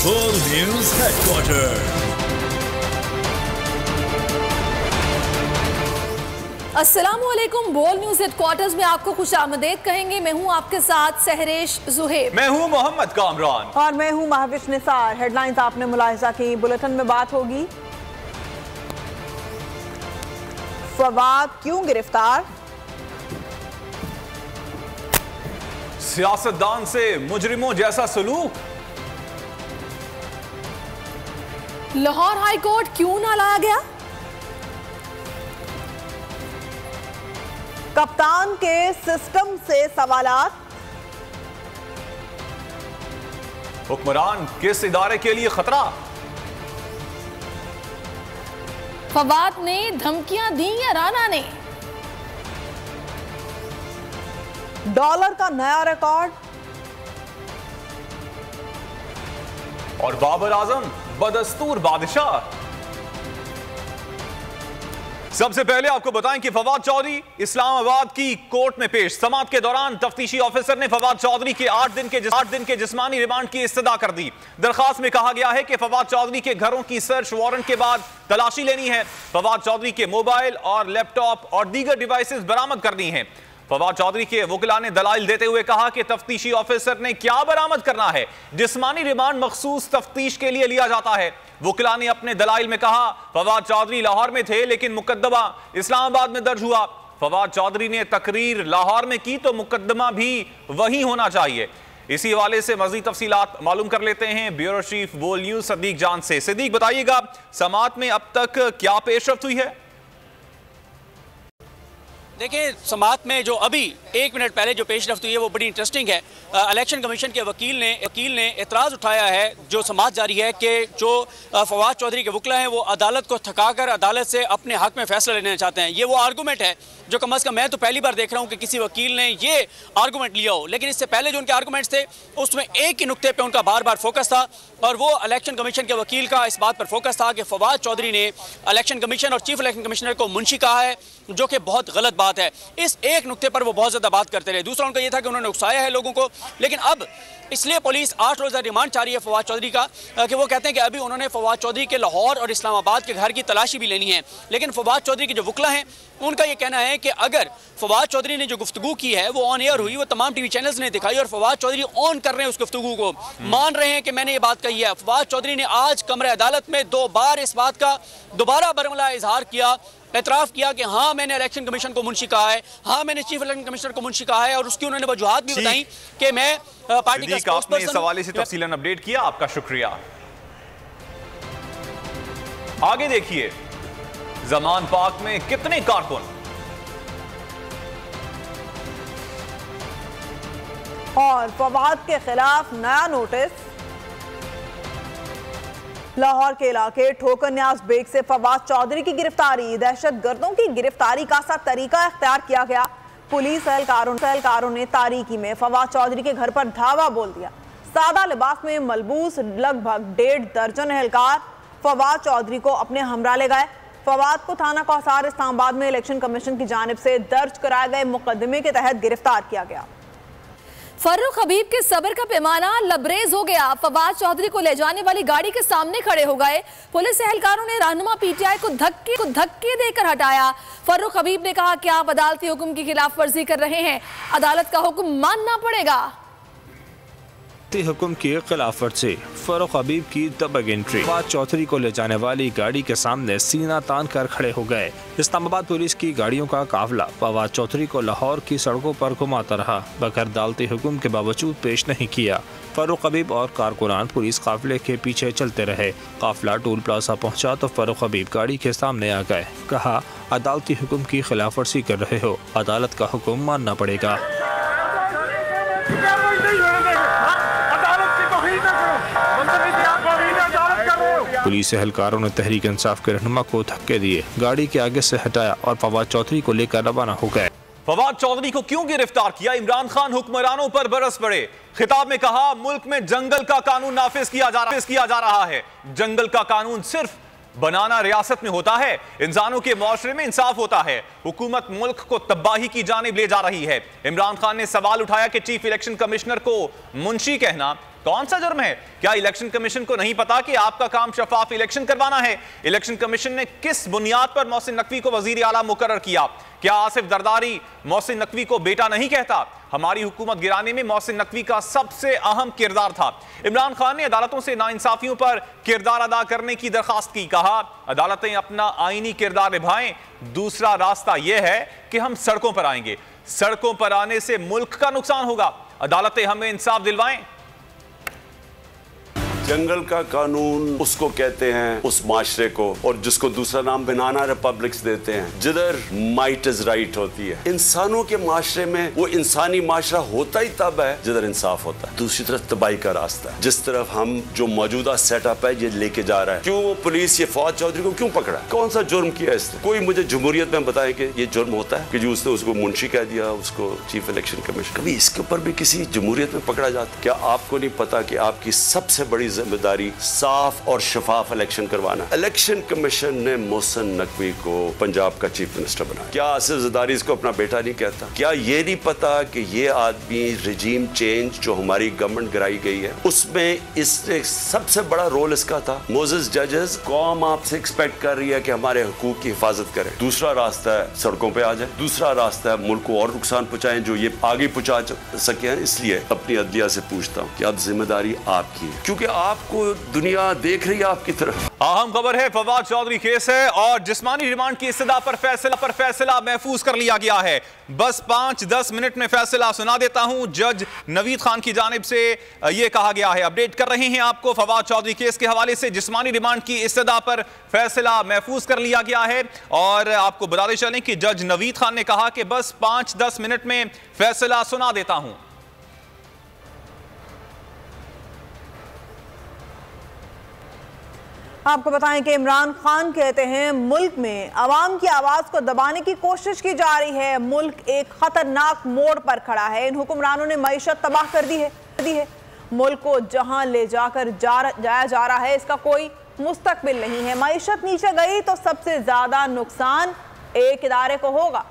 बोल news headquarter. अस्सलामुअलैकुम। बोल न्यूज हेडक्वार्टर्स में आपको खुशामदीद कहेंगे। मैं हूं आपके साथ सहरेश जुहेब। मैं हूं मोहम्मद कामरान और मैं हूं महविश निसार। हेडलाइंस आपने मुलाहिजा की, बुलेटिन में बात होगी। फवाद क्यों गिरफ्तार? सियासतदान से मुजरिमों जैसा सलूक। लाहौर हाई कोर्ट क्यों ना लाया गया? कप्तान के सिस्टम से सवालात। हुक्मरान किस इदारे के लिए खतरा? फवाद ने धमकियां दी या राना ने? डॉलर का नया रिकॉर्ड। और बाबर आजम बदस्तूर बादशाह। सबसे पहले आपको बताएं कि फवाद चौधरी इस्लामाबाद की कोर्ट में पेश। समाअत के दौरान तफ्तीशी ऑफिसर ने फवाद चौधरी के 8 दिन के जिस्मानी रिमांड की इस्तदा कर दी। दरखास्त में कहा गया है कि फवाद चौधरी के घरों की सर्च वारंट के बाद तलाशी लेनी है। फवाद चौधरी के मोबाइल और लैपटॉप और दीगर डिवाइसेस बरामद करनी है। फवाद चौधरी के वकीला ने दलाइल देते हुए कहा कि तफ्तीशी ऑफिसर ने क्या बरामद करना है। जिस्मानी रिमांड मखसूस तफ्तीश के लिए लिया जाता है। वकीला ने अपने दलाइल में कहा फवाद चौधरी लाहौर में थे लेकिन मुकदमा इस्लामाबाद में दर्ज हुआ। फवाद चौधरी ने तकरीर लाहौर में की तो मुकदमा भी वहीं होना चाहिए। इसी हवाले से मजीद तफसीलात मालूम कर लेते हैं ब्यूरो चीफ बोल न्यूज सदीक जान से। सदीक बताइएगा, समाअत में अब तक क्या पेशरफ्त हुई है? देखिए, समाअत में जो अभी 1 मिनट पहले जो पेशरफ्त हुई है वो बड़ी इंटरेस्टिंग है। इलेक्शन कमीशन के वकील ने एतराज़ उठाया है जो समाअत जारी है कि जो फवाद चौधरी के वकील हैं वो अदालत को थकाकर अदालत से अपने हक में फैसला लेना चाहते हैं। ये वो आर्गूमेंट है जो कम अज़ कम मैं तो पहली बार देख रहा हूँ कि किसी वकील ने ये आर्गूमेंट लिया हो। लेकिन इससे पहले जो उनके आर्गूमेंट्स थे उसमें एक ही नुक्ते पर उनका बार बार फोकस था और वो इलेक्शन कमीशन के वकील का इस बात पर फोकस था कि फवाद चौधरी ने इलेक्शन कमीशन और चीफ इलेक्शन कमिश्नर को मुंशी कहा है, जो कि बहुत गलत बात है। इस एक नुक्ते पर वो बहुत ज्यादा बात करते रहे। दूसरा उनका ये था कि उन्होंने उकसाया है लोगों को। लेकिन अब इसलिए पुलिस 8 रोज़ा रिमांड चाह रही है फवाद चौधरी का कि वो कहते हैं कि अभी उन्होंने फवाद चौधरी के लाहौर और इस्लामाबाद के घर की तलाशी भी लेनी है। लेकिन फवाद चौधरी के जो वकील हैं उनका ये कहना है कि अगर फवाद चौधरी ने जो गुफ्तगू की है वो ऑन एयर हुई, वो तमाम टीवी चैनल्स ने दिखाई और फवाद चौधरी ऑन कर रहे हैं उस गुफ्तगू को, मान रहे हैं कि मैंने ये बात कही है। फवाद चौधरी ने आज कमरे अदालत में 2 बार इस बात का दोबारा बरमला इजहार किया, एतराफ़ किया कि हाँ मैंने इलेक्शन कमीशन को मुंशी कहा है, हाँ मैंने चीफ इलेक्शन कमिश्नर को मुंशी कहा है और उसकी उन्होंने वजूहात भी बताई कि मैं पार्टी का आपने इस हवाले से तफसीलन अपडेट किया, आपका शुक्रिया। आगे देखिए, जमान पार्क में कितने कारकुन। और फवाद के खिलाफ नया नोटिस। लाहौर के इलाके ठोकर न्याज बेग से फवाद चौधरी की गिरफ्तारी। दहशतगर्दों की गिरफ्तारी का सा तरीका इख्तियार किया गया। पुलिस एहलकारों ने तारीकी में फवाद चौधरी के घर पर धावा बोल दिया। सादा लिबास में मलबूस लगभग 1.5 दर्जन एहलकार फवाद चौधरी को अपने हमरा ले गए। फवाद को थाना कौसार इस्लामाबाद में इलेक्शन कमीशन की जानिब से दर्ज कराए गए मुकदमे के तहत गिरफ्तार किया गया। फर्रुख हबीब के सब्र का पैमाना लबरेज हो गया। फवाद चौधरी को ले जाने वाली गाड़ी के सामने खड़े हो गए। पुलिस एहलकारों ने रहनुमा पीटीआई को धक्के देकर हटाया। फर्रुख हबीब ने कहा कि आप अदालती हुक्म की खिलाफ वर्जी कर रहे हैं, अदालत का हुक्म मानना पड़ेगा। हुक्म की खिलाफ वर्जी, फर्रुख हबीब की दबंग एंट्री। फवाद चौधरी को ले जाने वाली गाड़ी के सामने सीना तान कर खड़े हो गए। इस्लामाबाद पुलिस की गाड़ियों का काफिला फवाद चौधरी को लाहौर की सड़कों पर घुमाता रहा, बगैर अदालती हुक्म के बावजूद पेश नहीं किया। फर्रुख हबीब और कारकुनान पुलिस काफिले के पीछे चलते रहे। काफिला टोल प्लाजा पहुंचा तो फर्रुख हबीब गाड़ी के सामने आ गए। कहा, अदालती हुक्म की खिलाफ वर्जी कर रहे हो, अदालत का हुक्म मानना पड़ेगा। पुलिस एहलकारों ने तहरीक इंसाफ के रहनुमा को धक्के दिए, गाड़ी के आगे से हटाया और फवाद चौधरी को लेकर रवाना हो गए। फवाद चौधरी को क्यों गिरफ्तार किया? इमरान खान हुक्मरानों पर बरस पड़े। खिताब में कहा, मुल्क में जंगल का कानून नाफिज किया जा रहा है। जंगल का कानून सिर्फ बनाना रियासत में होता है, इंसानों के मुआशरे में इंसाफ होता है। हुकूमत मुल्क को तबाही की जानिब ले जा रही है। इमरान खान ने सवाल उठाया कि चीफ इलेक्शन कमिश्नर को मुंशी कहना कौन सा जुर्म है? क्या इलेक्शन कमीशन को नहीं पता कि आपका काम शफाफ इलेक्शन करवाना है? इलेक्शन कमीशन ने किस बुनियाद पर मोहसिन नकवी को वजीर आला मुकर्रर किया? क्या आसिफ जरदारी मोहसिन नकवी को बेटा नहीं कहता? हमारी हुकूमत गिराने में मोहसिन नकवी का सबसे अहम किरदार था। इमरान खान ने अदालतों से नाइंसाफियों पर किरदार अदा करने की दरखास्त की। कहा अदालतें अपना आईनी किरदार निभाएं। दूसरा रास्ता यह है कि हम सड़कों पर आएंगे। सड़कों पर आने से मुल्क का नुकसान होगा। अदालतें हमें इंसाफ दिलवाएं। जंगल का कानून उसको कहते हैं, उस माशरे को, और जिसको दूसरा नाम बनाना रिपब्लिक्स देते हैं, जिधर माइट इज राइट होती है। इंसानों के माशरे में वो इंसानी माशरा होता ही तब है जिधर इंसाफ होता है। दूसरी तरफ तबाही का रास्ता है। जिस तरफ हम जो मौजूदा सेटअप है ये लेके जा रहा है। क्यों वो पुलिस ये फवाद चौधरी को क्यों पकड़ा? कौन सा जुर्म किया इसने? कोई मुझे जमहूरियत में बताए कि ये जुर्म होता है कि जो उसने उसको मुंशी कह दिया, उसको चीफ इलेक्शन कमीशन। कभी इसके ऊपर भी किसी जमहूरियत में पकड़ा जाता? क्या आपको नहीं पता कि आपकी सबसे बड़ी जिम्मेदारी साफ और शफाफ इलेक्शन करवाना? इलेक्शन कमीशन ने मोहसिन नकवी को पंजाब का चीफ मिनिस्टर बनाया। क्या आसिफ जरदारी इसको अपना बेटा नहीं कहता? क्या ये नहीं पता कि ये आदमी रिजीम चेंज जो हमारी गवर्नमेंट गिराई गई है उसमें इसने सबसे बड़ा रोल इसका था। मोजेस जजेस, कौम आपसे एक्सपेक्ट कर रही है कि हमारे हुकूक की हिफाजत करें। दूसरा रास्ता है सड़कों पे आ जाए। दूसरा रास्ता है मुल्क को और नुकसान पहुंचाएं जो ये आगे पहुंचा सके हैं। इसलिए अपनी अदलिया से पूछता हूं कि अब जिम्मेदारी आपकी है, क्योंकि आपको दुनिया देख रही है आपकी तरफ। अहम खबर है, फवाद चौधरी केस है और जिस्मानी रिमांड की इस्तदा पर फैसला महफूज कर लिया गया है। बस 5-10 मिनट में फैसला सुना देता हूं। जज नवीद खान की जानिब से यह कहा गया है, अपडेट कर रहे हैं आपको फवाद चौधरी केस के हवाले से। जिस्मानी रिमांड की इस्तदा पर फैसला महफूज कर लिया गया है और आपको बताते चलें कि जज नवीद खान ने कहा कि बस 5-10 मिनट में फैसला सुना देता हूं। आपको बताएं कि इमरान खान कहते हैं मुल्क में आवाम की आवाज को दबाने की कोशिश की जा रही है। मुल्क एक खतरनाक मोड़ पर खड़ा है। इन हुक्मरानों ने मईशत तबाह कर दी है। मुल्क को जहां ले जाकर जाया जा रहा है इसका कोई मुस्तकबिल नहीं है। मईशत नीचे गई तो सबसे ज्यादा नुकसान एक इदारे को होगा।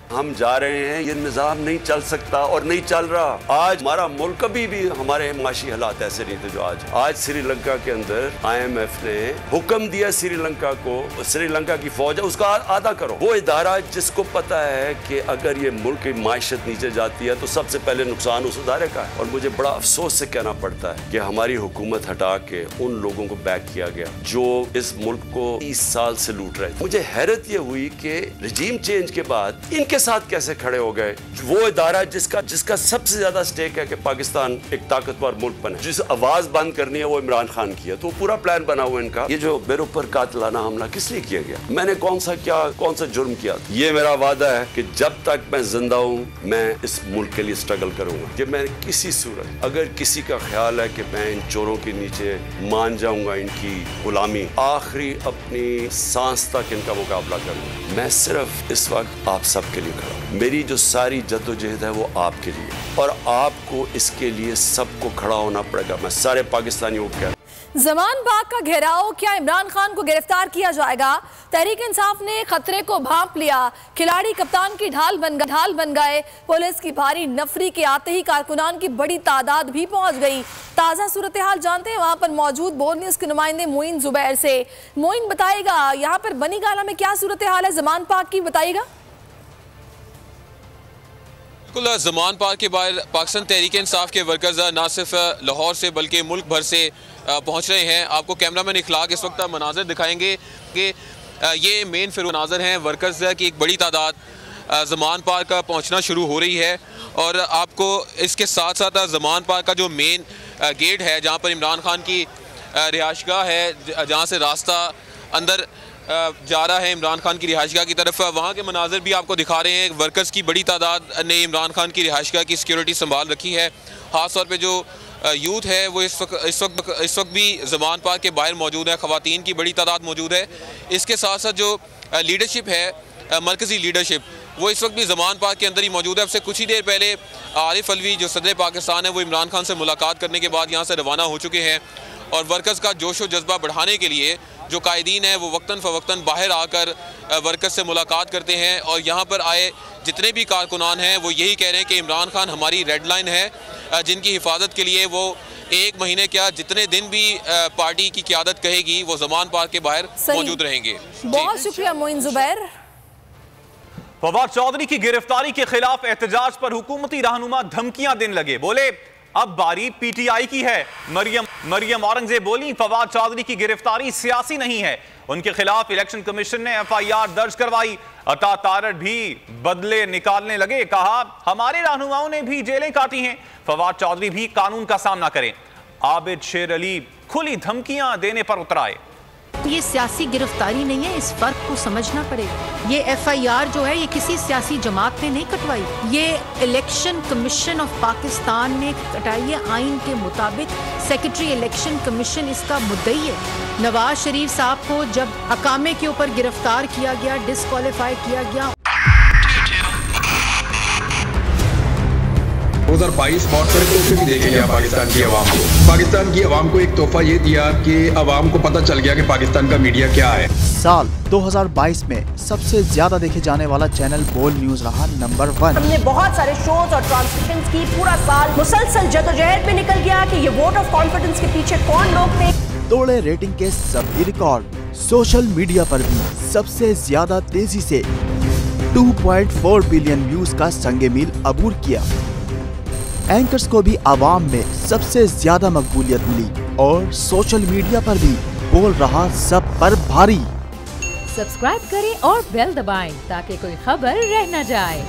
हम जा रहे हैं, ये निज़ाम नहीं चल सकता और नहीं चल रहा। आज हमारा मुल्क, कभी भी हमारे माशी हालात ऐसे नहीं थे जो आज श्रीलंका के अंदर IMF ने हुक्म दिया श्रीलंका को, श्रीलंका की फौज है उसका आधा करो। वो इदारा जिसको पता है कि अगर ये मुल्क की माशत नीचे जाती है तो सबसे पहले नुकसान उस इदारे का है। और मुझे बड़ा अफसोस से कहना पड़ता है कि हमारी हुकूमत हटा के उन लोगों को बैक किया गया जो इस मुल्क को 30 साल से लूट रहे थे। मुझे हैरत ये हुई कि रिजीम चेंज के बाद इनके साथ कैसे खड़े हो गए। वो इदारा जिसका सबसे ज्यादा स्टेक है कि पाकिस्तान एक ताकतवर मुल्क बने, जिस आवाज बंद करनी है वो इमरान खान की है। तो पूरा प्लान बना हुआ इनका। ये जो मेरे ऊपर कातिलाना हमला किस लिए किया गया? मैंने कौन सा जुर्म किया? ये मेरा वादा है कि जब तक मैं जिंदा हूं मैं इस मुल्क के लिए स्ट्रगल करूंगा। कि मैं किसी सूरत, अगर किसी का ख्याल है कि मैं इन चोरों के नीचे मान जाऊंगा, इनकी गुलामी, आखिरी अपनी सांस तक इनका मुकाबला करूंगा। मैं सिर्फ इस वक्त आप सबके लिए खड़ा। मेरी जो सारी जद्दोजहद है वो आपके लिए, और आपको इसके लिए सबको खड़ा होना पड़ेगा। मैं सारे पाकिस्तानियों को जमान पाक का घेराव, क्या इमरान खान को गिरफ्तार किया जाएगा? तहरीक इंसाफ ने खतरे को भांप लिया। खिलाड़ी कप्तान की ढाल बन गए। पुलिस की भारी नफरी के आते ही कारकुनान की बड़ी तादाद भी पहुंच गई। ताज़ा सूरत हाल जानते हैं वहां पर मौजूद बोल न्यूज़ के नुमाइंदे मोइन जुबैर से। मोइन बताएगा यहाँ पर बनी गाला में क्या सूरत हाल है जमान पाक की, बताइएगा। बिल्कुल, जमान पार्क के बाहर पाकिस्तान तहरीक इंसाफ के वर्कर्स ना सिर्फ लाहौर से बल्कि मुल्क भर से पहुंच रहे हैं। आपको कैमरामैन इखलाक इस वक्त मनाजर दिखाएंगे कि ये मेन फिर मनाजर हैं वर्कर्स की एक बड़ी तादाद जमान पार्क का पहुंचना शुरू हो रही है। और आपको इसके साथ साथ जमान पार्क का जो मेन गेट है जहां पर इमरान खान की रिहाइशगाह है, जहां से रास्ता अंदर जा रहा है इमरान खान की रिहाइशगाह की तरफ, वहाँ के मनाजर भी आपको दिखा रहे हैं। वर्कर्स की बड़ी तादाद ने इमरान खान की रिहाइशगाह की सिक्योरिटी संभाल रखी है। ख़ास तौर पे जो यूथ है वो इस वक्त भी जमान पार्क के बाहर मौजूद है। ख़वातीन की बड़ी तादाद मौजूद है। इसके साथ साथ जो लीडरशिप है, मरकज़ी लीडरशिप, वो इस वक्त भी जमान पार्क के अंदर ही मौजूद है। अब से कुछ ही देर पहले आरिफ अलवी जो सदर पाकिस्तान है वो इमरान खान से मुलाकात करने के बाद यहाँ से रवाना हो चुके हैं। और वर्कर्स का जोश व जज्बा बढ़ाने के लिए जो कायदीन है वो वक्तन फ़वक्तन बाहर आकर वर्कर्स से मुलाकात करते हैं। और यहाँ पर आए जितने भी कारकुनान हैं वो यही कह रहे हैं कि इमरान खान हमारी रेड लाइन है, जिनकी हिफाजत के लिए वो 1 महीने क्या जितने दिन भी पार्टी की क़यादत कहेगी वो ज़मान पार्क के बाहर मौजूद रहेंगे। बहुत शुक्रिया मोइन जुबैर। फवाद चौधरी की गिरफ्तारी के खिलाफ एहतजाज पर हुकूमती रहनुमा धमकियां देने लगे। बोले अब बारी पीटीआई की है। मरियम औरंगजेब बोली फवाद चौधरी की गिरफ्तारी सियासी नहीं है। उनके खिलाफ इलेक्शन कमीशन ने FIR दर्ज करवाई। अता तारड़ भी बदले निकालने लगे। कहा हमारे रहनुमाओं ने भी जेलें काटी हैं, फवाद चौधरी भी कानून का सामना करें। आबिद शेर अली खुली धमकियां देने पर उतराए। ये सियासी गिरफ्तारी नहीं है, इस फर्क को समझना पड़ेगा। ये FIR जो है ये किसी सियासी जमात ने नहीं कटवाई, ये इलेक्शन कमीशन ऑफ पाकिस्तान ने कटाई है। आइन के मुताबिक सेक्रेटरी इलेक्शन कमीशन इसका मुद्दई है। नवाज शरीफ साहब को जब अकामे के ऊपर गिरफ्तार किया गया, डिस्क्वालीफाई किया गया। 2022 बहुत सारे तोहफे भी देखे गया पाकिस्तान की आवाम को। पाकिस्तान की आवाम को एक तोहफा ये दिया कि आवाम को पता चल गया कि पाकिस्तान का मीडिया क्या है। साल 2022 में सबसे ज्यादा देखे जाने वाला चैनल बोल न्यूज रहा नंबर 1। हमने बहुत सारे शोज और ट्रांसमिशंस की। पूरा साल मुसलसल जदोजहद में निकल गया कि ये वोट ऑफ कॉन्फिडेंस के पीछे कौन लोग थे। तोड़े रेटिंग के सभी रिकॉर्ड। सोशल मीडिया पर भी सबसे ज्यादा तेजी से 2.4 बिलियन व्यूज का संगे मील अबूर किया। एंकर्स को भी आवाम में सबसे ज्यादा मकबूलियत मिली और सोशल मीडिया पर भी बोल रहा सब पर भारी। सब्सक्राइब करें और बेल दबाएं ताकि कोई खबर रह न जाए।